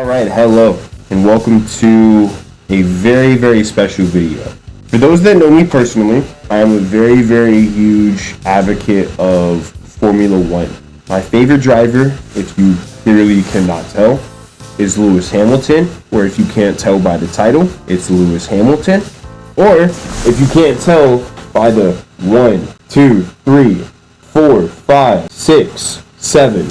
Alright, hello, and welcome to a very, very special video. For those that know me personally, I am a very, very huge advocate of Formula One. My favorite driver, if you clearly cannot tell, is Lewis Hamilton, or if you can't tell by the title, it's Lewis Hamilton. Or if you can't tell by the 1, 2, 3, 4, 5, 6, 7.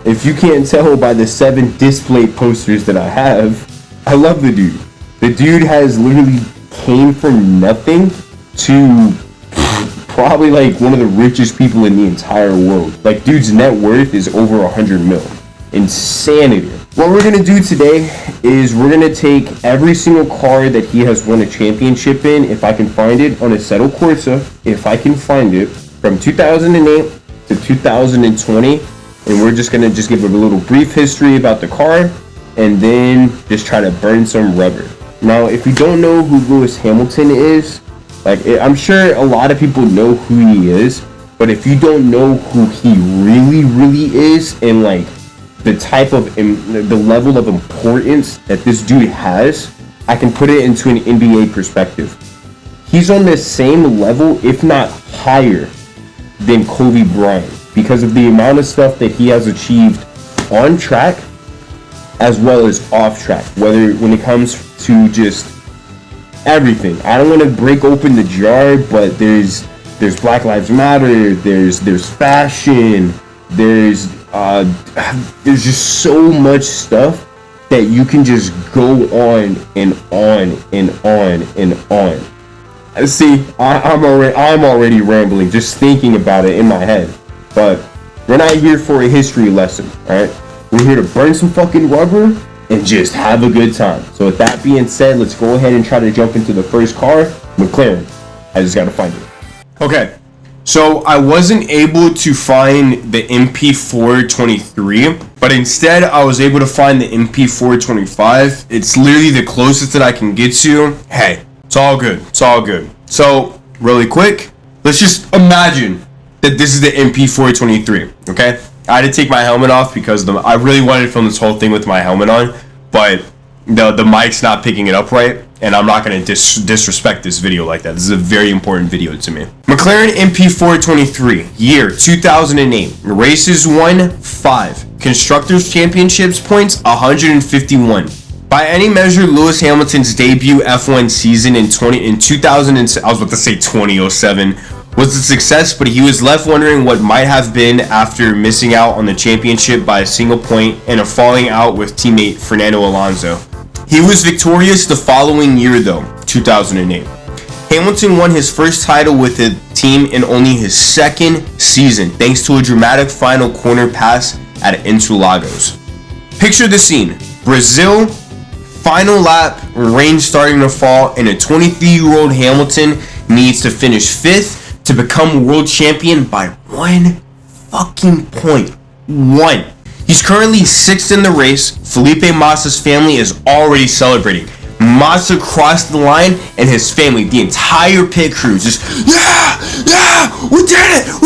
If you can't tell by the 7 display posters that I have, I love the dude. The dude has literally came from nothing to probably like one of the richest people in the entire world. Like, dude's net worth is over 100 mil. Insanity. What we're gonna do today is we're gonna take every single car that he has won a championship in, if I can find it, on Assetto Corsa, if I can find it, from 2008 to 2020. And we're just gonna give a little brief history about the car and then just try to burn some rubber. Now, if you don't know who Lewis Hamilton is, like, I'm sure a lot of people know who he is, but if you don't know who he really is, and like the type of the level of importance that this dude has, I can put it into an NBA perspective. He's on the same level, if not higher, than Kobe Bryant, because of the amount of stuff that he has achieved on track as well as off track, when it comes to just everything. I don't want to break open the jar, but there's Black Lives Matter, there's fashion, there's just so much stuff that you can just go on and on and on and on. See, I'm already rambling just thinking about it in my head. But we're not here for a history lesson, alright? We're here to burn some fucking rubber and just have a good time. So with that being said, let's go ahead and try to jump into the first car, McLaren. I just gotta find it. Okay, so I wasn't able to find the MP423, but instead I was able to find the MP425. It's literally the closest that I can get to. Hey, it's all good. It's all good. So, really quick, let's just imagine that this is the MP423, okay? I had to take my helmet off because I really wanted to film this whole thing with my helmet on, but the mic's not picking it up right, and I'm not going to disrespect this video like that. This is a very important video to me. McLaren MP423, year 2008, races won 5, Constructors Championships points 151. By any measure, Lewis Hamilton's debut F1 season in 2007 was a success, but he was left wondering what might have been after missing out on the championship by a single point and a falling out with teammate Fernando Alonso. He was victorious the following year though, 2008. Hamilton won his first title with the team in only his second season, thanks to a dramatic final corner pass at Interlagos. Picture the scene: Brazil, final lap, rain starting to fall, and a 23-year-old Hamilton needs to finish 5th to become world champion by 1 fucking point. 1. He's currently 6th in the race. Felipe Massa's family is already celebrating. Massa crossed the line, and his family, the entire pit crew, just, yeah, we did it.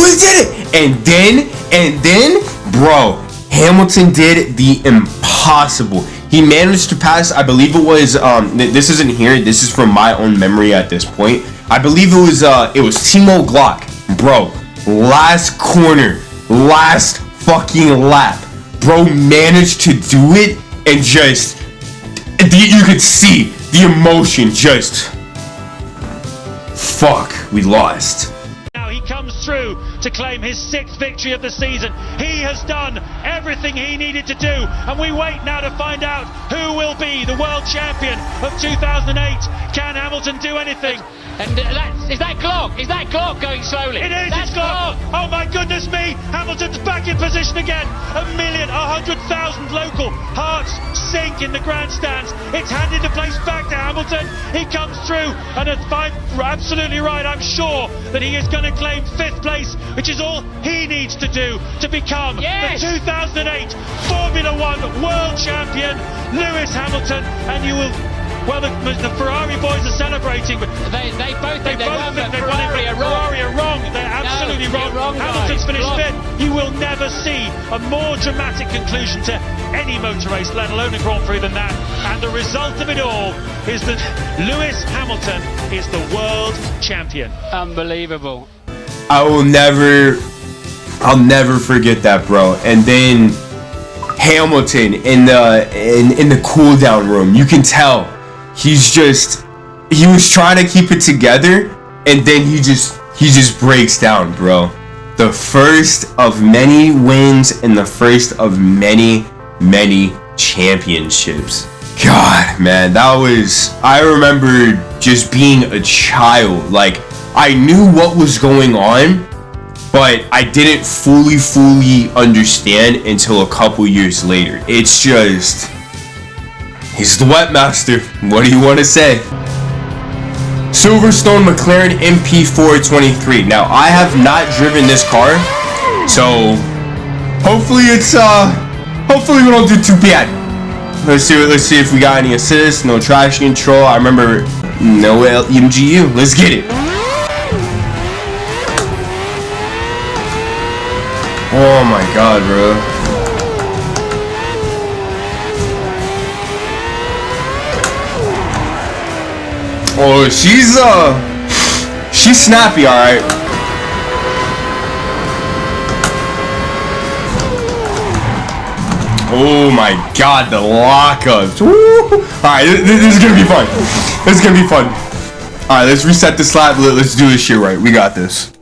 And then, bro, Hamilton did the impossible. He managed to pass, I believe it was, this isn't here, this is from my own memory at this point. I believe it was Timo Glock. Bro, last corner, last fucking lap. Bro managed to do it, and just, you could see the emotion just, fuck, we lost. Now he comes through to claim his 6th victory of the season. He has done everything he needed to do, and we wait now to find out who will be the world champion of 2008. Can Hamilton do anything? And is that Glock going slowly? It is, That's it's Glock. Oh my goodness me, Hamilton's back in position again. 100,000 local hearts sink in the grandstands. It's handed the place back to Hamilton. He comes through, and if I'm absolutely right, I'm sure that he is going to claim 5th place, which is all he needs to do to become the 2008 Formula One world champion, Lewis Hamilton. And you will Well, the Ferrari boys are celebrating, but They both think they won, but Ferrari are wrong. They're absolutely No, wrong. you're wrong, Hamilton's guys. finished Wrong. fifth. You will never see a more dramatic conclusion to any motor race, let alone a Grand Prix, than that. And the result of it all is that Lewis Hamilton is the world champion. Unbelievable. I'll never forget that, bro. And then Hamilton in the cool down room, you can tell he was trying to keep it together, and then he just breaks down, bro. The first of many wins and the first of many championships. God, man, I remember just being a child. Like, I knew what was going on, but I didn't fully understand until a couple years later. It's just, he's the webmaster. What do you want to say? Silverstone McLaren MP423. Now, I have not driven this car, so hopefully we don't do too bad. Let's see if we got any assists, no traction control. I remember no MGU. Let's get it. Oh my god, bro. Oh, she's snappy, alright. Oh my god, the lockups. Alright, this is gonna be fun. This is gonna be fun. Alright, let's reset this lap. Let's do this shit right. We got this.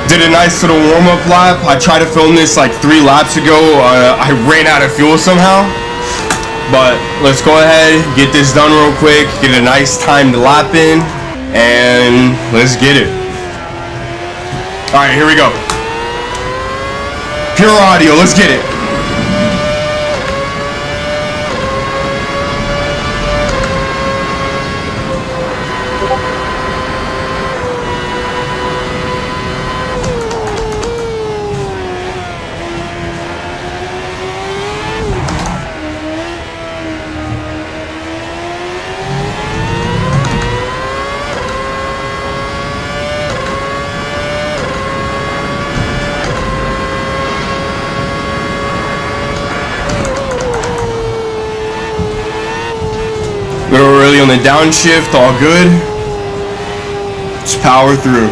Did a nice little warm-up lap. I tried to film this like 3 laps ago. I ran out of fuel somehow. But let's go ahead, get this done real quick, get a nice timed lap in, and let's get it. Alright, here we go. Pure audio, let's get it. Little early on the downshift, all good. Just power through.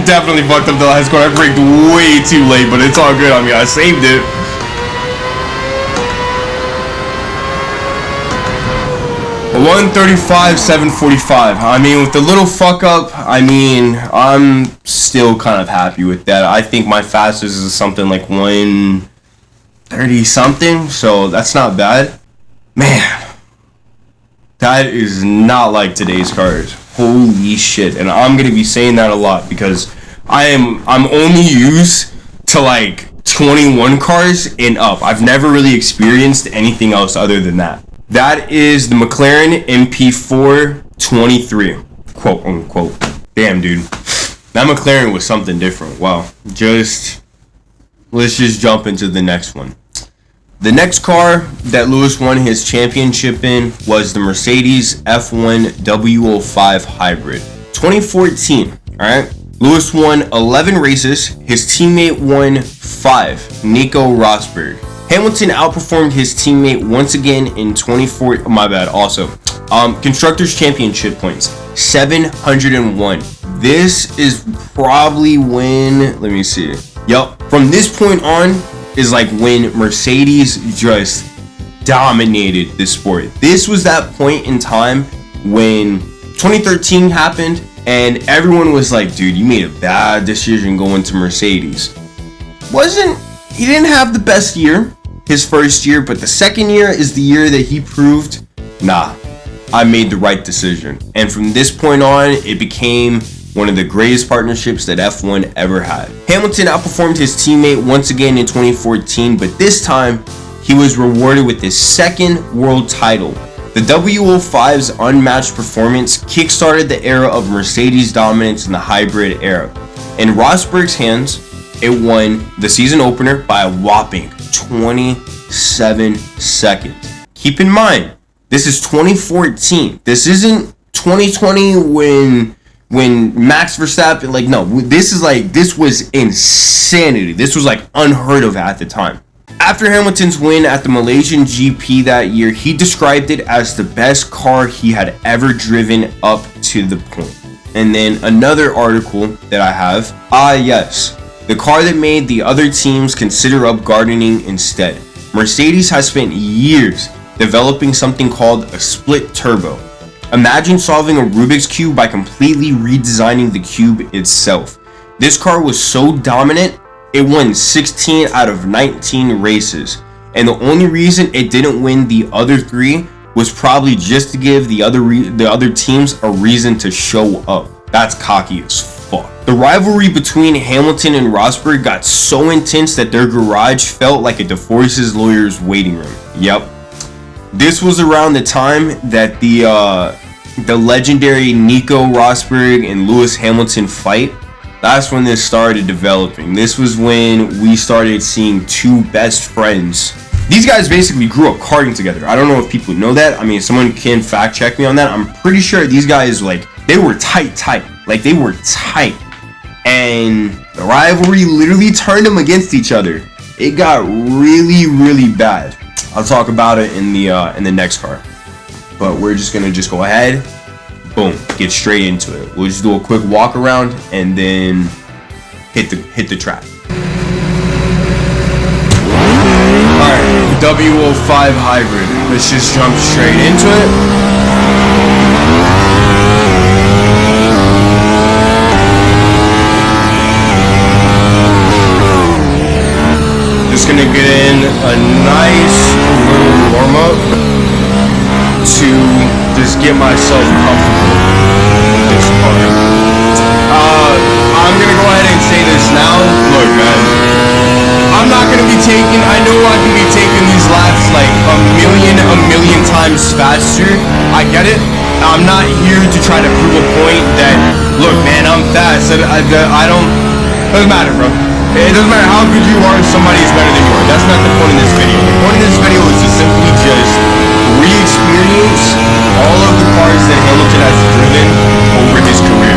Definitely fucked up the last corner. I braked way too late, but it's all good. I mean, I saved it. A 1:35.745. I mean, with the little fuck up, I mean, I'm still kind of happy with that. I think my fastest is something like 1:30 something, so that's not bad. Man, that is not like today's cars. Holy shit. And I'm gonna be saying that a lot because I'm only used to like 21 cars and up. I've never really experienced anything else other than that. That is the McLaren MP423, quote unquote. Damn, dude, that McLaren was something different. Wow. Let's just jump into the next one. The next car that Lewis won his championship in was the Mercedes F1 W05 Hybrid. 2014, alright? Lewis won 11 races. His teammate won 5, Nico Rosberg. Hamilton outperformed his teammate once again in 24. My bad, also. Constructors' Championship points, 701. This is probably when, let me see. Yup, from this point on, is like when Mercedes just dominated the sport. This was that point in time when 2013 happened and everyone was like, dude, you made a bad decision going to Mercedes. He didn't have the best year his first year, but the second year is the year that he proved, nah, I made the right decision. And from this point on, it became one of the greatest partnerships that F1 ever had. Hamilton outperformed his teammate once again in 2014, but this time he was rewarded with his second world title. The W05's unmatched performance kickstarted the era of Mercedes dominance in the hybrid era. In Rosberg's hands, it won the season opener by a whopping 27 seconds. Keep in mind, this is 2014. This isn't 2020 when Max Verstappen, like, no, this was insanity. This was like unheard of at the time. After Hamilton's win at the Malaysian GP that year, he described it as the best car he had ever driven up to the point. And then another article that I have, yes, the car that made the other teams consider up gardening instead. Mercedes has spent years developing something called a split turbo. Imagine solving a Rubik's Cube by completely redesigning the cube itself. This car was so dominant, it won 16 out of 19 races. And the only reason it didn't win the other 3 was probably just to give the other teams a reason to show up. That's cocky as fuck. The rivalry between Hamilton and Rosberg got so intense that their garage felt like a divorce lawyer's waiting room. Yep. This was around the time that the legendary Nico Rosberg and Lewis Hamilton fight. That's when this started developing. This was when we started seeing two best friends. These guys basically grew up karting together. I don't know if people know that. I mean, someone can fact check me on that. I'm pretty sure these guys, like, they were tight. Like, they were tight. And the rivalry literally turned them against each other. It got really bad. I'll talk about it in the next car. But we're just gonna go ahead, boom, get straight into it. We'll just do a quick walk around and then hit the track. Alright, W05 hybrid. Let's just jump straight into it. Just gonna get in a nice little warm-up to just get myself comfortable with this part. I'm gonna go ahead and say this now. Look, man, I'm not gonna be taking, I know I can be taking these laps like a million times faster. I get it. I'm not here to try to prove a point that, look, man, I'm fast. I don't, doesn't matter, bro. It doesn't matter how good you are, somebody is better than you are. That's not the point in this video. The point in this video is to simply just re-experience all of the cars that Hamilton has driven over his career.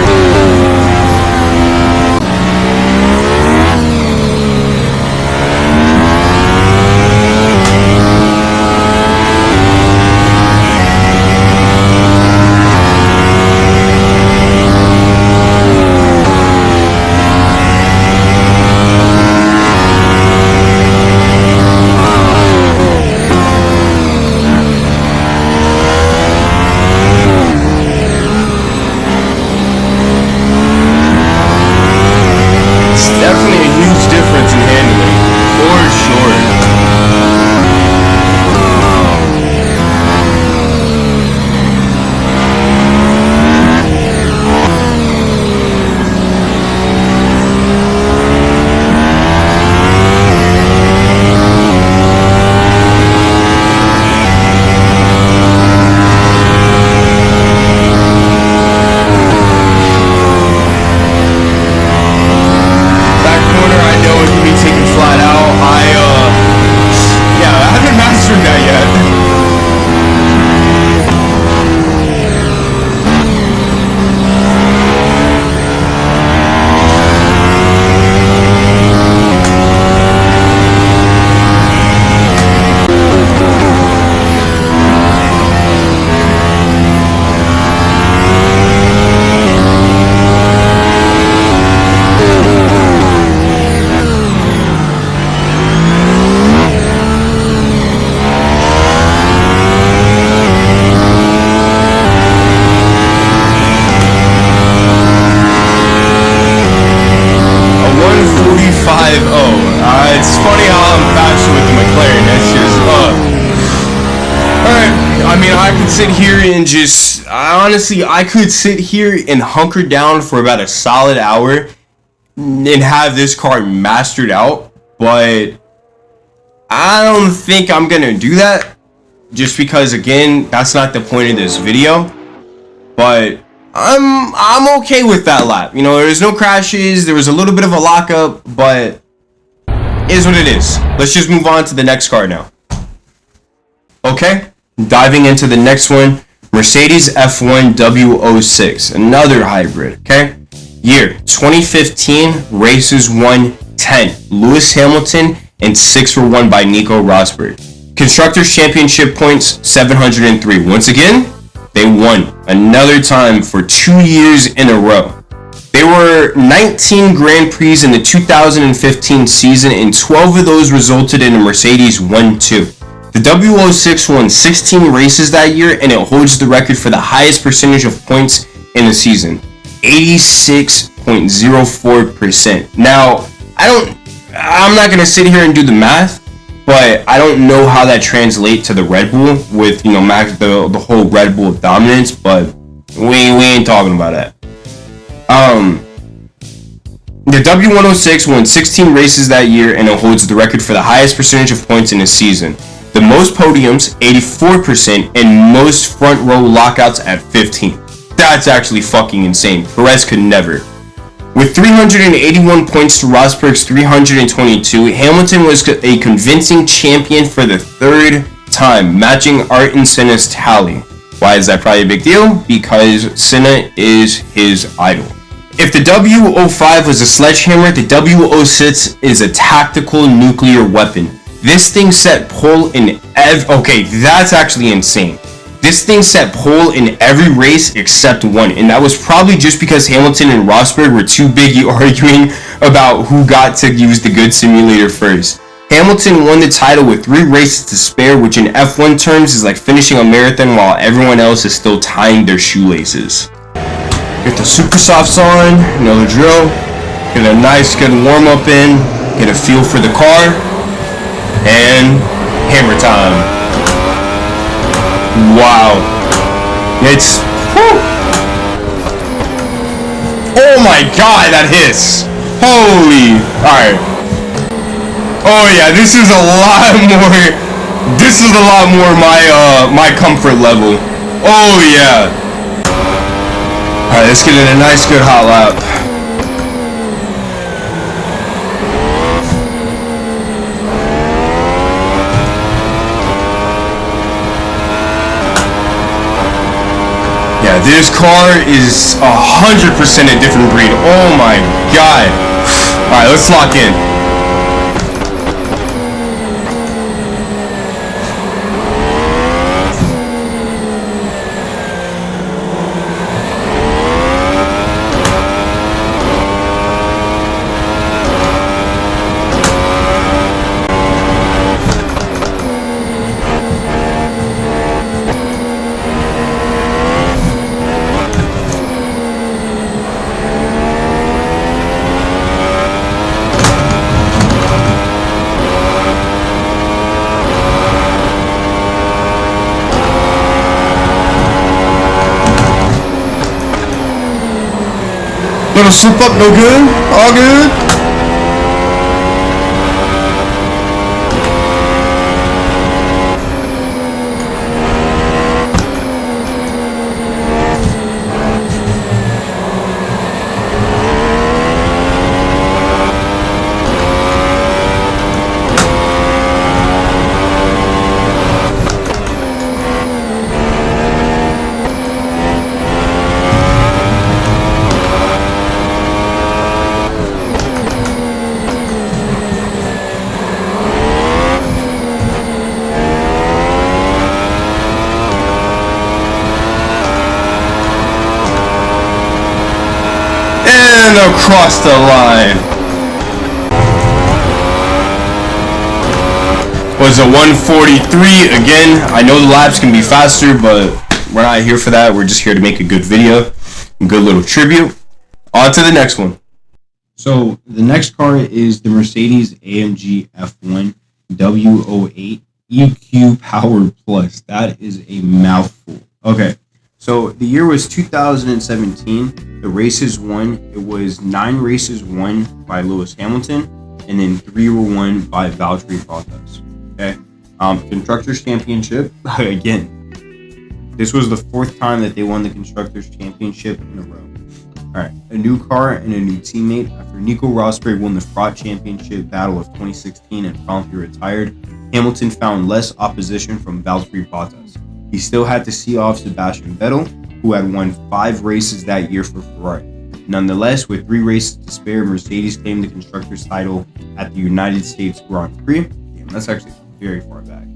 I mean, I could sit here and just, honestly, I could sit here and hunker down for about a solid hour and have this car mastered out, but I don't think I'm gonna do that, just because, again, that's not the point of this video. But I'm okay with that lap. You know, there's no crashes, there was a little bit of a lockup, but it is what it is. Let's just move on to the next car now. Okay, diving into the next one, Mercedes F1 W06, another hybrid, okay? Year 2015, races won 10. Lewis Hamilton and 6 were won by Nico Rosberg. Constructors Championship points 703. Once again, they won another time for 2 years in a row. There were 19 Grand Prix in the 2015 season, and 12 of those resulted in a Mercedes 1-2. The W06 won 16 races that year, and it holds the record for the highest percentage of points in the season, 86.04%. Now, I'm not gonna sit here and do the math, but I don't know how that translates to the Red Bull with, you know, the whole Red Bull dominance, but we ain't talking about that. The W106 won 16 races that year, and it holds the record for the highest percentage of points in a season. The most podiums, 84%, and most front row lockouts at 15. That's actually fucking insane. Perez could never. With 381 points to Rosberg's 322, Hamilton was a convincing champion for the third time, matching Ayrton Senna's tally. Why is that probably a big deal? Because Senna is his idol. If the W05 was a sledgehammer, the W06 is a tactical nuclear weapon. This thing set pole in okay, that's actually insane. This thing set pole in every race except one, and that was probably just because Hamilton and Rosberg were too busy arguing about who got to use the good simulator first. Hamilton won the title with 3 races to spare, which in F1 terms is like finishing a marathon while everyone else is still tying their shoelaces. Get the super softs on, you know the drill. Get a nice good warm up in, get a feel for the car, and hammer time. Wow. It's... Whew. Oh my god, that hits. Holy... Alright. Oh yeah, this is a lot more my comfort level. Oh yeah. Alright, let's get in a nice good hot lap. Yeah, this car is 100% a different breed. Oh my god. Alright, let's lock in. Little slip up, no good. All good. And across the line. Was a 143 again. I know the laps can be faster, but we're not here for that. We're just here to make a good video, a good little tribute. On to the next one. So the next car is the Mercedes AMG F1 W08, EQ Power Plus. That is a mouthful. Okay, so the year was 2017. The races won. It was 9 races won by Lewis Hamilton, and then 3 were won by Valtteri Bottas. Okay, Constructors Championship again. This was the 4th time that they won the Constructors Championship in a row. Alright, a new car and a new teammate. After Nico Rosberg won the Fraught Championship battle of 2016 and promptly retired, Hamilton found less opposition from Valtteri Bottas. He still had to see off Sebastian Vettel, who had won 5 races that year for Ferrari. Nonetheless, with 3 races to spare, Mercedes claimed the Constructors title at the United States Grand Prix. Damn, that's actually very far back.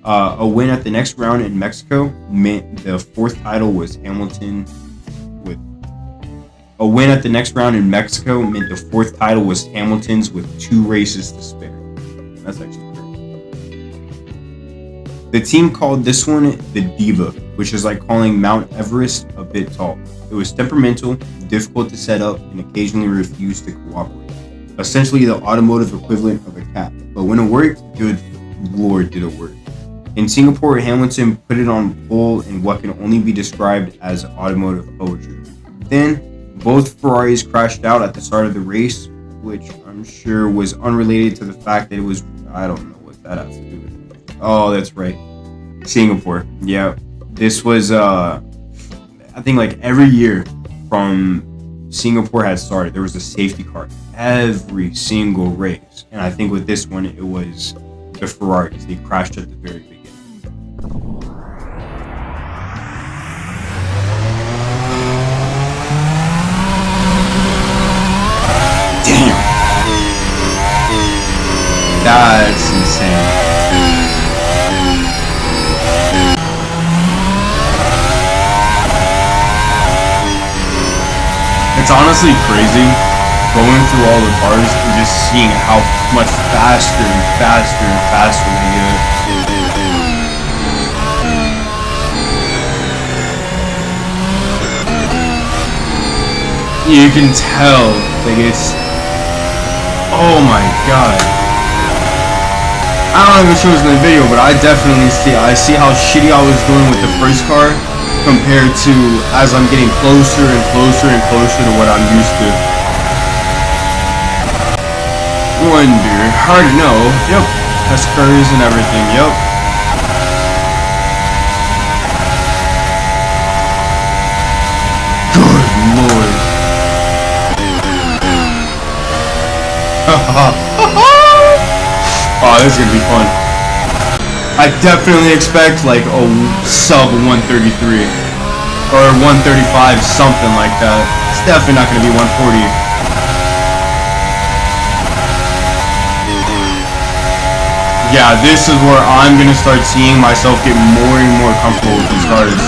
A win at the next round in Mexico meant the 4th title was Hamilton. A win at the next round in Mexico meant the 4th title was Hamilton's with 2 races to spare. That's actually great. The team called this one the Diva, which is like calling Mount Everest a bit tall. It was temperamental, difficult to set up, and occasionally refused to cooperate. Essentially the automotive equivalent of a cat. But when it worked, good lord did it work. In Singapore, Hamilton put it on pole in what can only be described as automotive poetry. Then, both Ferraris crashed out at the start of the race, which I'm sure was unrelated to the fact that it was, I don't know what that has to do with it. Oh, that's right. Singapore. Yeah. This was, I think like every year from Singapore had started, there was a safety car every single race. And I think with this one, it was the Ferraris. They crashed at the very beginning. That's insane. It's honestly crazy going through all the cars and just seeing how much faster and faster and faster they get. You can tell, like it's, oh my god. I don't know if it shows in the video, but I definitely see how shitty I was doing with the first car compared to as I'm getting closer and closer and closer to what I'm used to. Wonder, hard to know. Yep, test curves and everything. Yep. Good lord. Oh, this is gonna be fun. I definitely expect like a sub 133 or 135, something like that. It's definitely not gonna be 140. Yeah, this is where I'm gonna start seeing myself get more and more comfortable with these cars.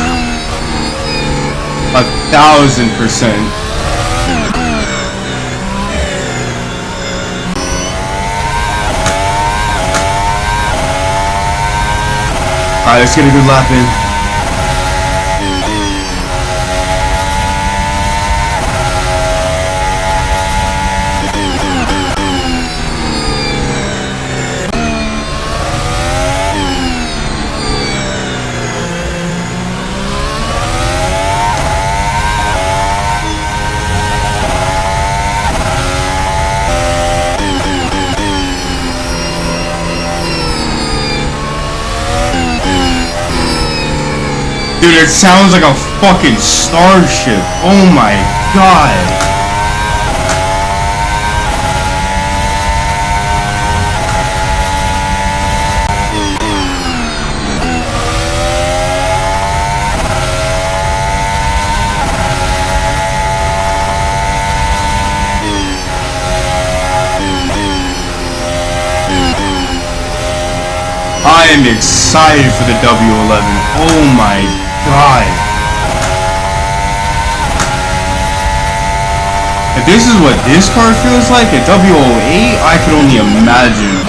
1000%. Alright, let's get a good lap in. Dude, it sounds like a fucking starship. Oh my god. I am excited for the W11. Oh my god. If this is what this car feels like at W08, I could only imagine.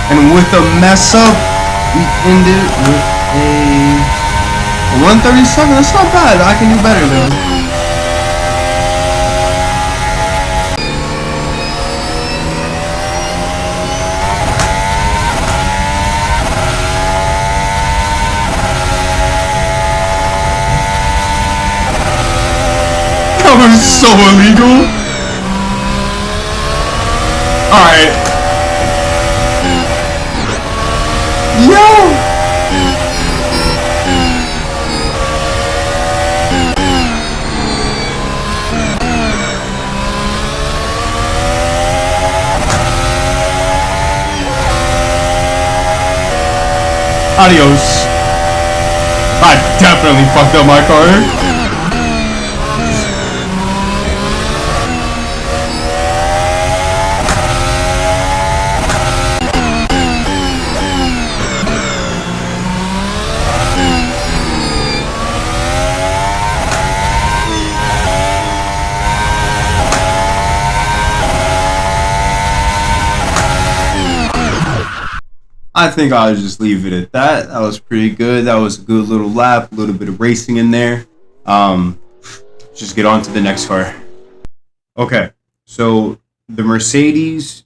And with a mess up, we end it with a 137, that's not bad. I can do better though. That was so illegal. Alright. Yo! Adios. I definitely fucked up my car. I think I'll just leave it at that. That was pretty good. That was a good little lap, a little bit of racing in there. Just get on to the next car. Okay, so the Mercedes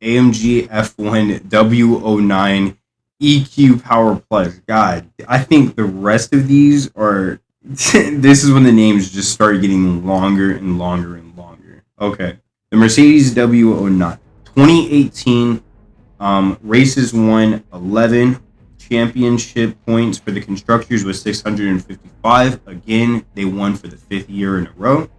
AMG F1 W09 EQ Power Plus. God, I think the rest of these are... this is when the names just start getting longer and longer and longer. Okay, the Mercedes W09 2018 races won 11 championship points for the constructors with 655. Again, they won for the 5th year in a row.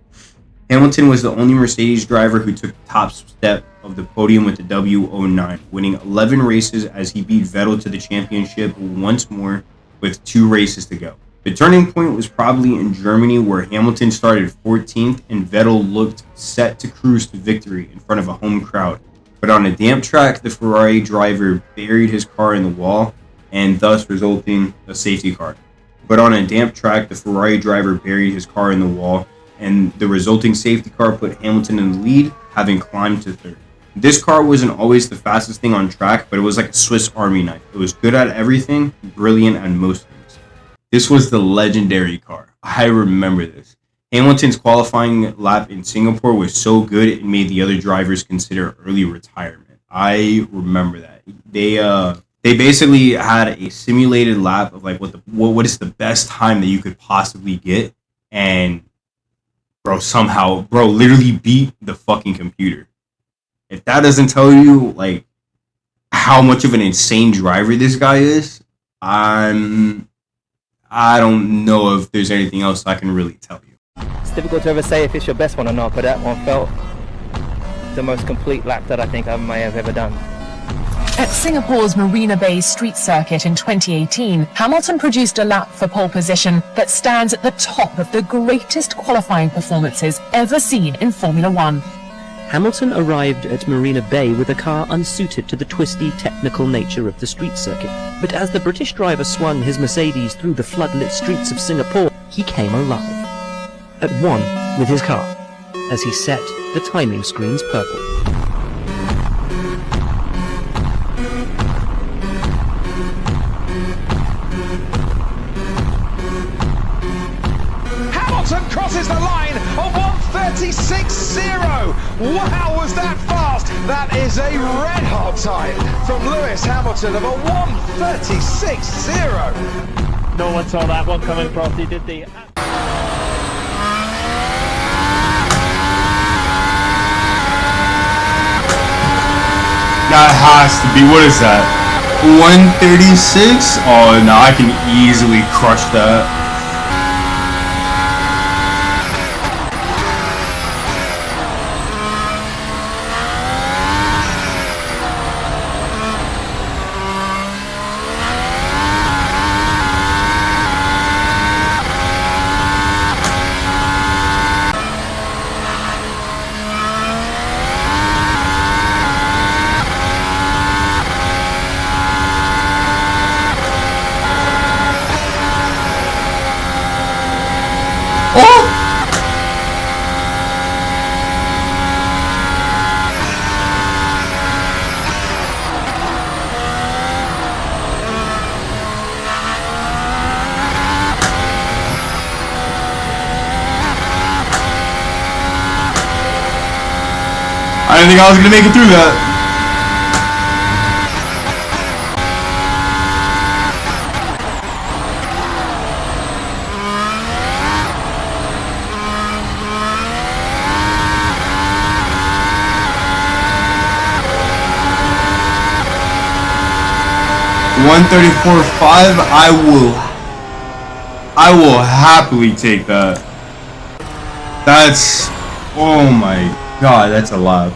Hamilton was the only Mercedes driver who took the top step of the podium with the W09, winning 11 races as he beat Vettel to the championship once more with 2 races to go. The turning point was probably in Germany, where Hamilton started 14th and Vettel looked set to cruise to victory in front of a home crowd. But on a damp track, the Ferrari driver buried his car in the wall, and thus resulting a safety car. But on a damp track, the Ferrari driver buried his car in the wall, and the resulting safety car put Hamilton in the lead, having climbed to 3rd. This car wasn't always the fastest thing on track, but it was like a Swiss Army knife. It was good at everything, brilliant at most things. This was the legendary car. I remember this. Hamilton's qualifying lap in Singapore was so good it made the other drivers consider early retirement. I remember that. They basically had a simulated lap of like what is the best time that you could possibly get, and bro literally beat the fucking computer. If that doesn't tell you like how much of an insane driver this guy is, I don't know if there's anything else I can really tell you. It's difficult to ever say if it's your best one or not, but that one felt the most complete lap that I think I may have ever done. At Singapore's Marina Bay Street Circuit in 2018, Hamilton produced a lap for pole position that stands at the top of the greatest qualifying performances ever seen in Formula One. Hamilton arrived at Marina Bay with a car unsuited to the twisty, technical nature of the street circuit. But as the British driver swung his Mercedes through the floodlit streets of Singapore, he came alive. At one with his car, as he set the timing screens purple. Hamilton crosses the line of 1:36.0. Wow, was that fast? That is a red hot time from Lewis Hamilton of a 1:36.0. No one saw that one coming across. He did the... That has to be, what is that? 136? Oh no, I can easily crush that. didn't think I was gonna make it through that. .134.5. I will happily take that. That's, oh my god, that's a lot.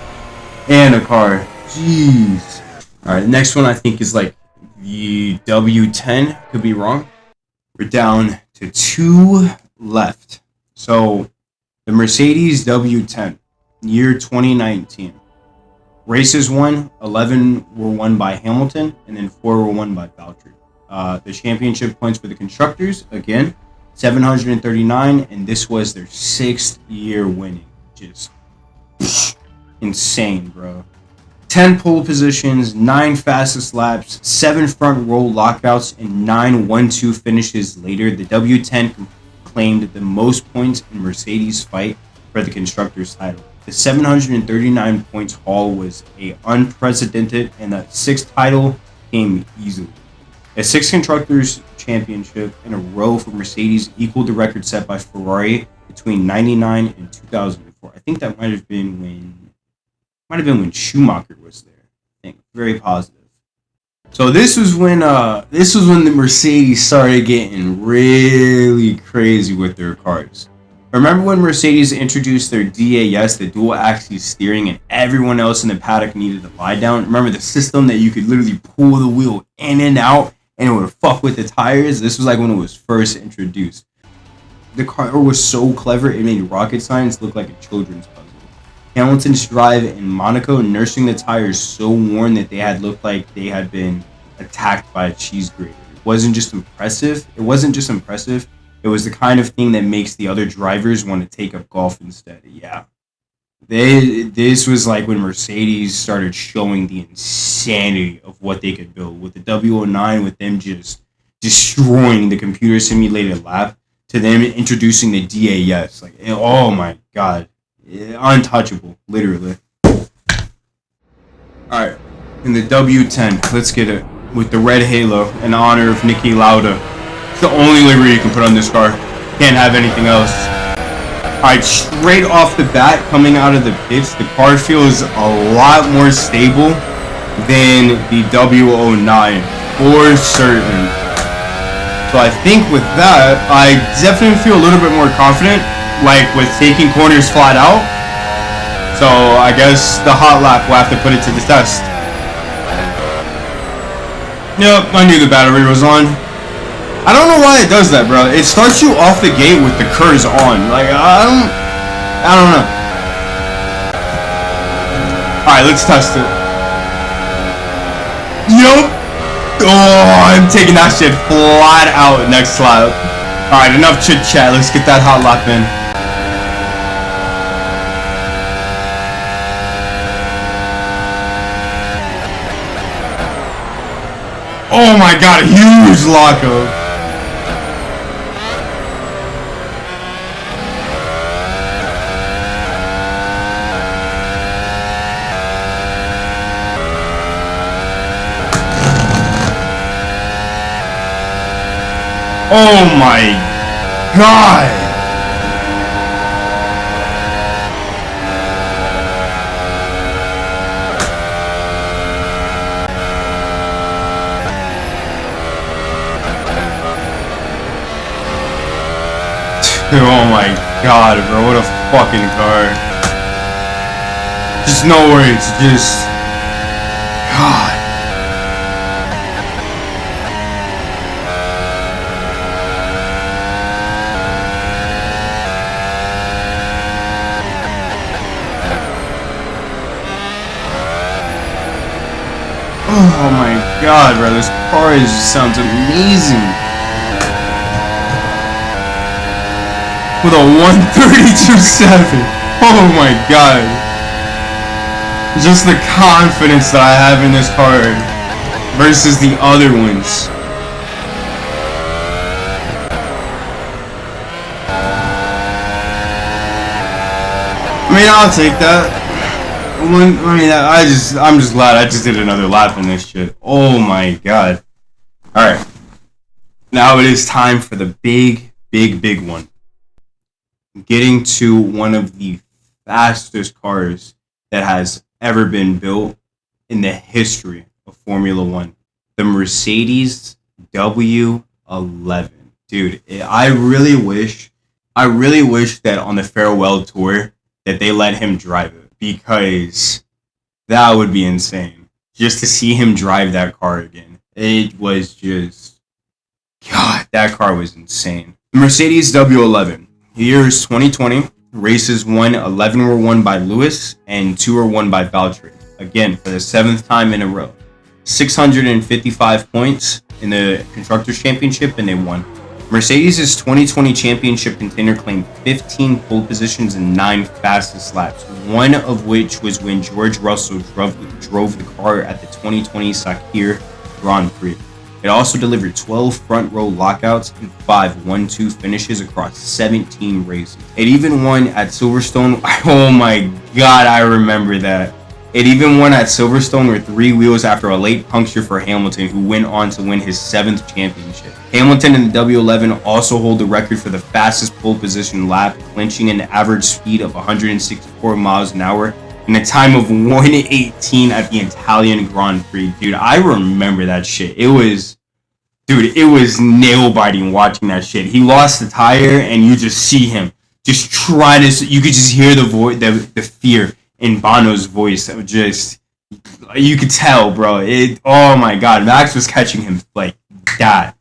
And a car. Jeez. Alright, next one I think is like the W10. Could be wrong. We're down to 2 left. So, the Mercedes W10, year 2019. Races won, 11 were won by Hamilton, and then 4 were won by Valtteri. The championship points for the constructors, again, 739, and this was their 6th year winning. Just insane, bro. 10 pole positions, 9 fastest laps, 7 front row lockouts, and 9 1-2 finishes later. The W10 claimed the most points in Mercedes' fight for the constructors' title. The 739 points haul was unprecedented, and the 6th title came easily. A 6th constructors championship in a row for Mercedes equaled the record set by Ferrari between 99 and 2004. I think that might have been when Schumacher was there. I think very positive. So this was when the Mercedes started getting really crazy with their cars. Remember when Mercedes introduced their DAS, the dual axis steering, and everyone else in the paddock needed to lie down? Remember the system that you could literally pull the wheel in and out and it would fuck with the tires? This was like when it was first introduced. The car was so clever, it made rocket science look like a children's puzzle. Hamilton's drive in Monaco, nursing the tires so worn that they had looked like they had been attacked by a cheese grater. It wasn't just impressive. It was the kind of thing that makes the other drivers want to take up golf instead. Yeah. This was like when Mercedes started showing the insanity of what they could build. With the W09, with them just destroying the computer simulated lap, to them introducing the DAS. Like, oh my god. Untouchable, literally. Alright, in the W10, let's get it. With the red halo in honor of Niki Lauda. It's the only livery you can put on this car. Can't have anything else. Alright, straight off the bat, coming out of the pits, the car feels a lot more stable than the W09, for certain. So I think with that, I definitely feel a little bit more confident, like with taking corners flat out. So I guess the hot lap will have to put it to the test. Yep, I knew the battery was on. I don't know why it does that, bro. It starts you off the gate with the KERS on. Like, I don't know. Alright, let's test it. Yup. Oh, I'm taking that shit flat out next lap. Alright, enough chit chat. Let's get that hot lap in. Oh my god, a huge lockup. Oh my god! Oh my god, bro, what a fucking car. Just no words, just... God. Oh my god, bro, this car sounds amazing. With a 132.7. Oh my god. Just the confidence that I have in this car versus the other ones. I mean, I'll take that. I'm just glad I just did another lap in this shit. Oh my god. Alright. Now it is time for the big one. Getting to one of the fastest cars that has ever been built in the history of Formula One. The Mercedes W11. Dude, I really wish that on the farewell tour that they let him drive it, because that would be insane. Just to see him drive that car again. It was just, God, that car was insane. The Mercedes W11. Year is 2020. Races 11 were won by Lewis and 2 were won by Valtteri. Again, for the 7th time in a row. 655 points in the Constructors' Championship, and they won. Mercedes' 2020 championship contender claimed 15 pole positions and 9 fastest laps, one of which was when George Russell drove the car at the 2020 Sakir Grand Prix. It also delivered 12 front row lockouts and 5 1-2 finishes across 17 races. It even won at Silverstone. Oh my god, I remember that. It even won at Silverstone with 3 wheels after a late puncture for Hamilton, who went on to win his 7th championship. Hamilton and the W11 also hold the record for the fastest pole position lap, clinching an average speed of 164 miles an hour in a time of 1:18 at the Italian Grand Prix. Dude, I remember that shit. It was nail biting watching that shit. He lost the tire, and you just see him just trying to. You could just hear the fear in Bono's voice. Of just, you could tell, bro. Oh my god, Max was catching him like that.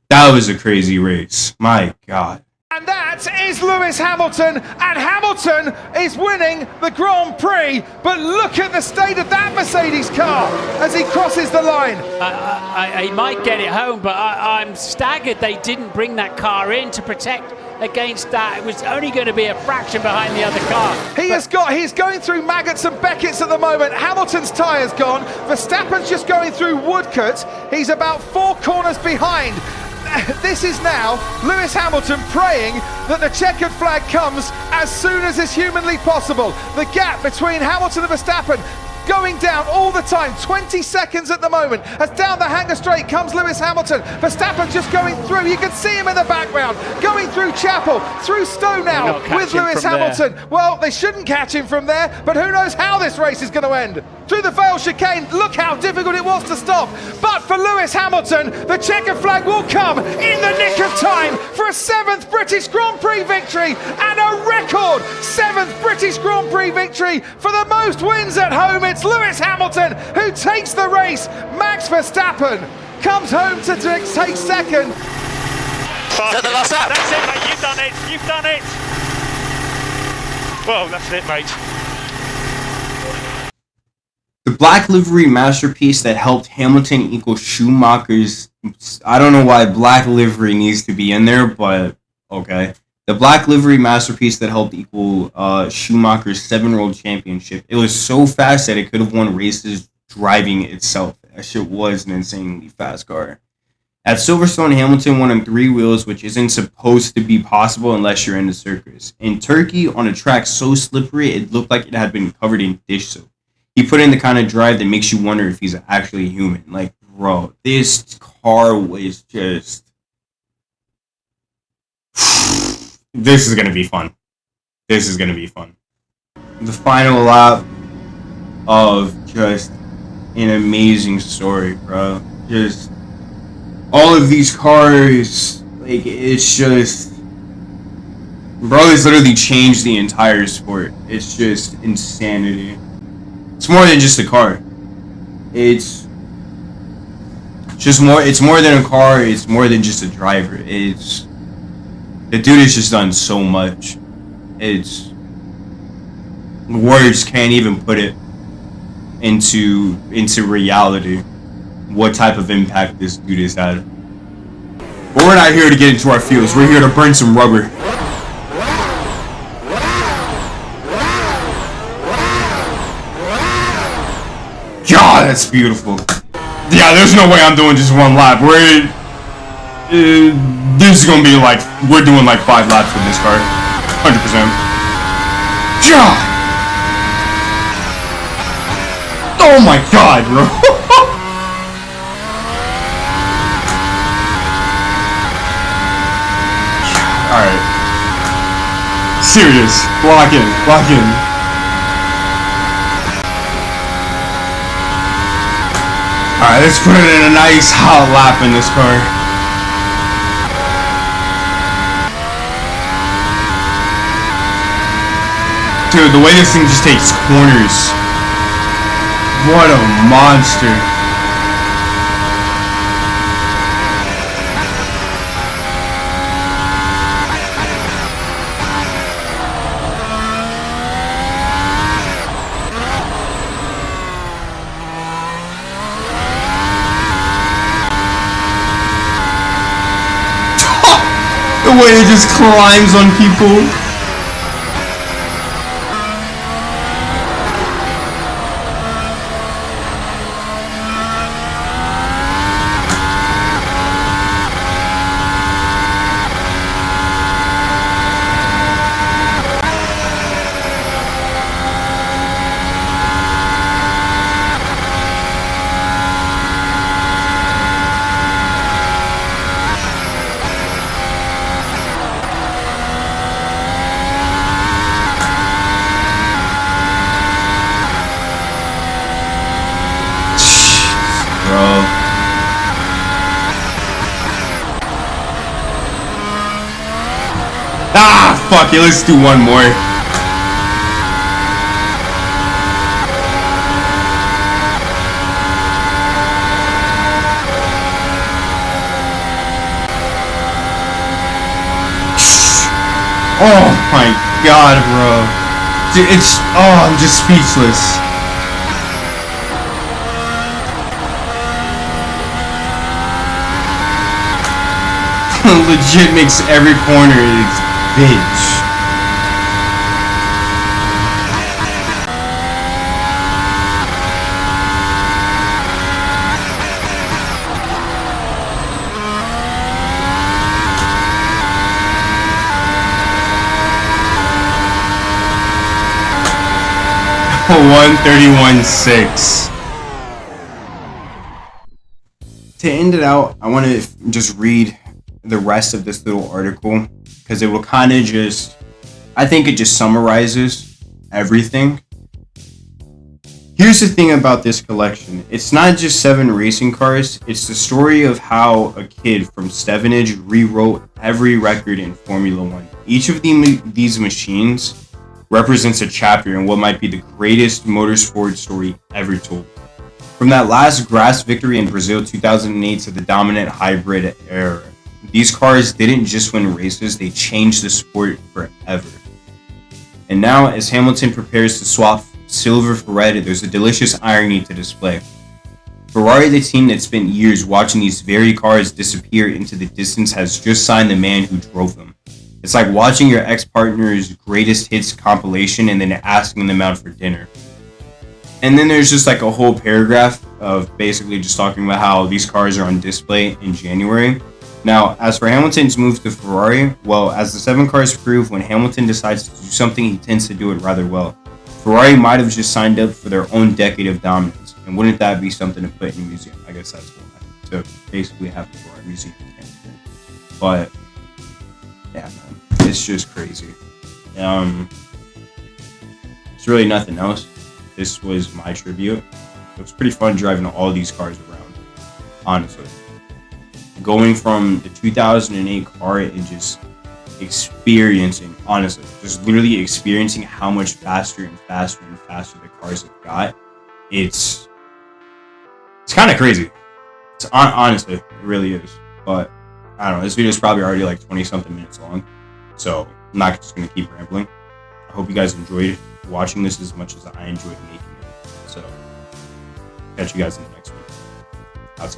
That was a crazy race. My god. And that is Lewis Hamilton, and Hamilton is winning the Grand Prix. But look at the state of that Mercedes car as he crosses the line. He might get it home, but I'm staggered they didn't bring that car in to protect against that. It was only going to be a fraction behind the other car. He's going through Maggots and Beckett's at the moment. Hamilton's tyre's gone. Verstappen's just going through Woodcote. He's about 4 corners behind. This is now Lewis Hamilton praying that the checkered flag comes as soon as is humanly possible. The gap between Hamilton and Verstappen going down all the time, 20 seconds at the moment. As down the Hangar Straight comes Lewis Hamilton. Verstappen just going through. You can see him in the background, going through Chapel, through Stowe now with Lewis Hamilton. Well, they shouldn't catch him from there, but who knows how this race is going to end. Through the Vale chicane, look how difficult it was to stop. But for Lewis Hamilton, the checkered flag will come in the nick of time for a 7th British Grand Prix victory and a record 7th British Grand Prix victory for the most wins at home. It's Lewis Hamilton who takes the race. Max Verstappen comes home to take second. Is that the last lap? That's it, mate. You've done it. You've done it. Well, that's it, mate. The black livery masterpiece that helped Hamilton equal Schumacher's. I don't know why black livery needs to be in there, but okay. The black livery masterpiece that helped equal Schumacher's 7-world championship. It was so fast that it could have won races driving itself. That shit was an insanely fast car. At Silverstone, Hamilton won on 3 wheels, which isn't supposed to be possible unless you're in the circus. In Turkey, on a track so slippery, it looked like it had been covered in dish soap. He put in the kind of drive that makes you wonder if he's actually human. Like, bro, this car was just... This is going to be fun. This is going to be fun. The final lap of just an amazing story, bro. Just all of these cars, like, it's just... Bro, it's literally changed the entire sport. It's just insanity. It's more than just a car. It's more than a car. It's more than just a driver. The dude has just done so much. Words can't even put it into reality. What type of impact this dude has had. But we're not here to get into our feels. We're here to burn some rubber. God, that's beautiful. Yeah, there's no way I'm doing just 1 lap. This is gonna be like, we're doing like 5 laps with this car. 100%. God! Oh my god, bro. Alright. Serious. Lock in. Lock in. Alright, let's put it in a nice hot lap in this car. Dude, the way this thing just takes corners. What a monster. The way it just climbs on people. Ah, fuck it, let's do one more. Oh my god, bro. Dude, I'm just speechless. Legit makes every corner its bitch. $131.6. To end it out, I want to just read the rest of this little article because it will kind of just, I think it just summarizes everything. Here's the thing about this collection. It's not just 7 racing cars, it's the story of how a kid from Stevenage rewrote every record in Formula One. Each of these machines represents a chapter in what might be the greatest motorsport story ever told. From that last grass victory in Brazil 2008 to the dominant hybrid era, these cars didn't just win races, they changed the sport forever. And now, as Hamilton prepares to swap silver for red, there's a delicious irony to display. Ferrari, the team that spent years watching these very cars disappear into the distance, has just signed the man who drove them. It's like watching your ex-partner's greatest hits compilation and then asking them out for dinner. And then there's just like a whole paragraph of basically just talking about how these cars are on display in January. Now, as for Hamilton's move to Ferrari, well, as the 7 cars prove, when Hamilton decides to do something, he tends to do it rather well. Ferrari might have just signed up for their own decade of dominance, and wouldn't that be something to put in a museum? I guess that's cool, to basically have the Ferrari museum in Hamilton. But, yeah, man, it's just crazy. It's really nothing else. This was my tribute. It was pretty fun driving all these cars around, honestly. Going from the 2008 car and just experiencing, honestly, just literally experiencing how much faster and faster and faster the cars have got. It's kind of crazy. Honestly, it really is. But I don't know, this video is probably already like 20 something minutes long, so I'm not just gonna keep rambling. I hope you guys enjoyed watching this as much as I enjoyed making it. So catch you guys in the next one. How's